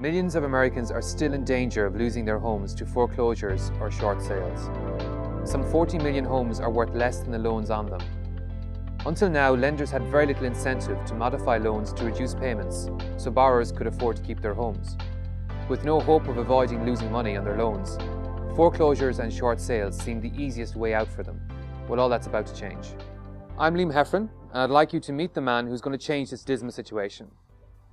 Millions of Americans are still in danger of losing their homes to foreclosures or short sales. Some 40 million homes are worth less than the loans on them. Until now, lenders had very little incentive to modify loans to reduce payments, so borrowers could afford to keep their homes. With no hope of avoiding losing money on their loans, foreclosures and short sales seem the easiest way out for them. Well, all that's about to change. I'm Liam Heffron, and I'd like you to meet the man who's going to change this dismal situation.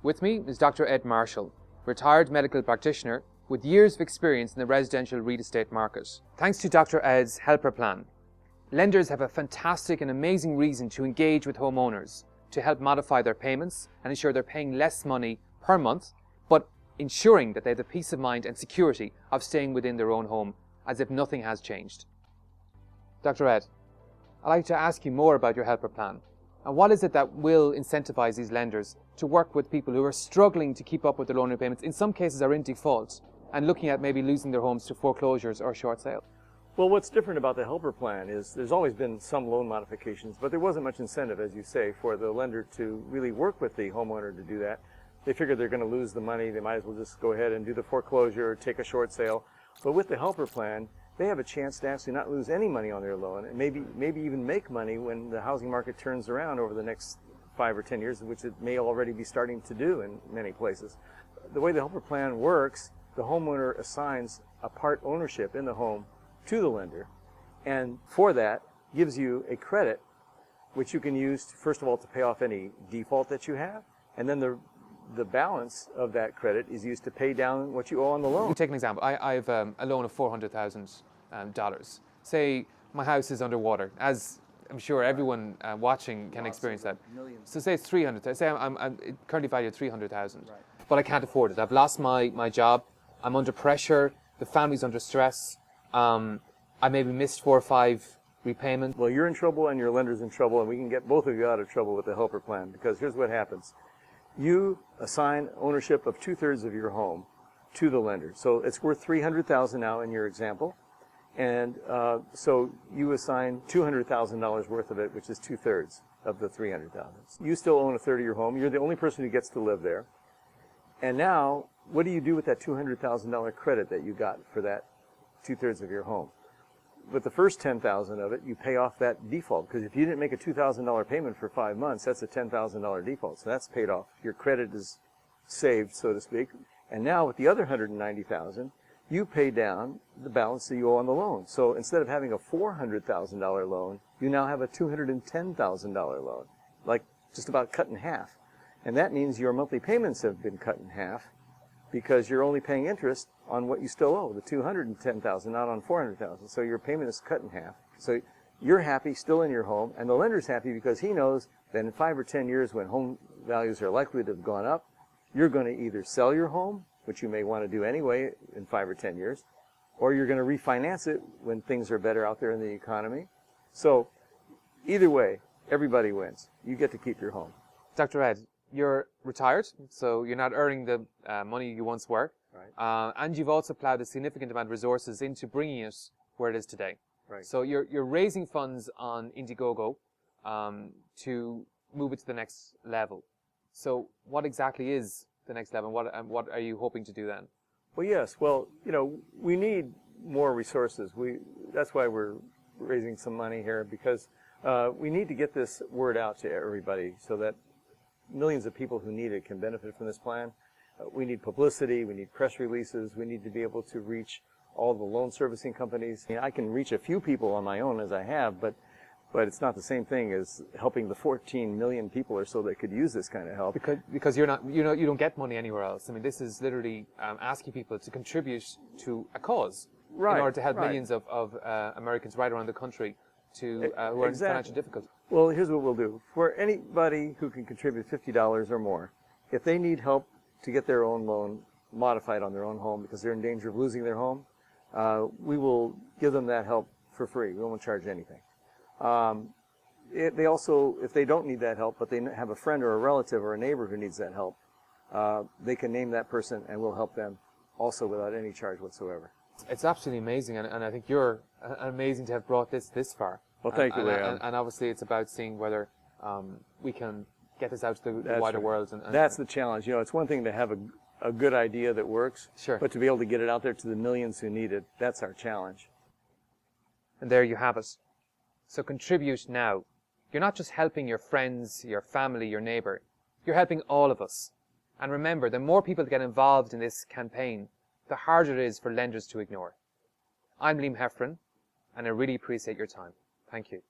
With me is Dr. Ed Marshall, retired medical practitioner with years of experience in the residential real estate market. Thanks to Dr. Ed's HelpPR plan, lenders have a fantastic and amazing reason to engage with homeowners to help modify their payments and ensure they're paying less money per month, but ensuring that they have the peace of mind and security of staying within their own home as if nothing has changed. Dr. Ed, I'd like to ask you more about your HelpPR plan. And what is it that will incentivize these lenders to work with people who are struggling to keep up with their loan repayments, in some cases are in default, and looking at maybe losing their homes to foreclosures or short sale? Well, what's different about the HelpPR plan is there's always been some loan modifications, but there wasn't much incentive, as you say, for the lender to really work with the homeowner to do that. They figured they're going to lose the money. They might as well just go ahead and do the foreclosure or take a short sale. But with the HelpPR plan, they have a chance to actually not lose any money on their loan and maybe even make money when the housing market turns around over the next 5 or 10 years, which it may already be starting to do in many places. The way the HelpPR plan works, the homeowner assigns a part ownership in the home to the lender, and for that gives you a credit which you can use to, first of all, to pay off any default that you have, and then the balance of that credit is used to pay down what you owe on the loan. Take an example. I have a loan of $400,000. Say my house is underwater, as I'm sure everyone watching can experience that. Millions. So say it's 300,000. Say I'm currently valued at 300,000, Right. but I can't afford it. I've lost my job. I'm under pressure. The family's under stress. I maybe missed 4 or 5 repayments. Well, you're in trouble and your lender's in trouble, and we can get both of you out of trouble with the HelpPR plan, because here's what happens. You assign ownership of 2/3 of your home to the lender. So it's worth $300,000 now in your example. And so you assign $200,000 worth of it, which is 2/3 of the $300,000. You still own 1/3 of your home. You're the only person who gets to live there. And now, what do you do with that $200,000 credit that you got for that 2/3 of your home? With the first $10,000 of it, you pay off that default, because if you didn't make a $2,000 payment for 5 months, that's a $10,000 default. So that's paid off. Your credit is saved, so to speak. And now with the other $190,000, you pay down the balance that you owe on the loan. So instead of having a $400,000 loan, you now have a $210,000 loan, like just about cut in half. And that means your monthly payments have been cut in half, because you're only paying interest on what you still owe, the $210,000, not on $400,000. So your payment is cut in half. So you're happy, still in your home, and the lender's happy because he knows that in 5 or 10 years, when home values are likely to have gone up, you're going to either sell your home, which you may want to do anyway in 5 or 10 years, or you're going to refinance it when things are better out there in the economy. So either way, everybody wins. You get to keep your home. Dr. Ed, you're retired, so you're not earning the money you once were. Right. And you've also plowed a significant amount of resources into bringing it where it is today. Right. So you're raising funds on Indiegogo to move it to the next level. So what exactly is the next level? What are you hoping to do then? Well, yes. Well, we need more resources. That's why we're raising some money here, because we need to get this word out to everybody so that millions of people who need it can benefit from this plan. We need publicity. We need press releases. We need to be able to reach all the loan servicing companies. I can reach a few people on my own, as I have, but it's not the same thing as helping the 14 million people or so that could use this kind of help. Because you're not, you don't get money anywhere else. I mean, this is literally asking people to contribute to a cause in order to help millions of Americans right around the country who are in financial difficulty. Well, here's what we'll do. For anybody who can contribute $50 or more, if they need help to get their own loan modified on their own home because they're in danger of losing their home, we will give them that help for free. We won't charge anything. They also, if they don't need that help, but they have a friend or a relative or a neighbor who needs that help, they can name that person and we'll help them also without any charge whatsoever. It's absolutely amazing, and I think you're amazing to have brought this far. Well, thank you, Leon. And obviously it's about seeing whether we can get this out to the wider world. That's the challenge. It's one thing to have a good idea that works. Sure. But to be able to get it out there to the millions who need it, that's our challenge. And there you have it. So contribute now. You're not just helping your friends, your family, your neighbour. You're helping all of us. And remember, the more people that get involved in this campaign, the harder it is for lenders to ignore. I'm Liam Heffron, and I really appreciate your time. Thank you.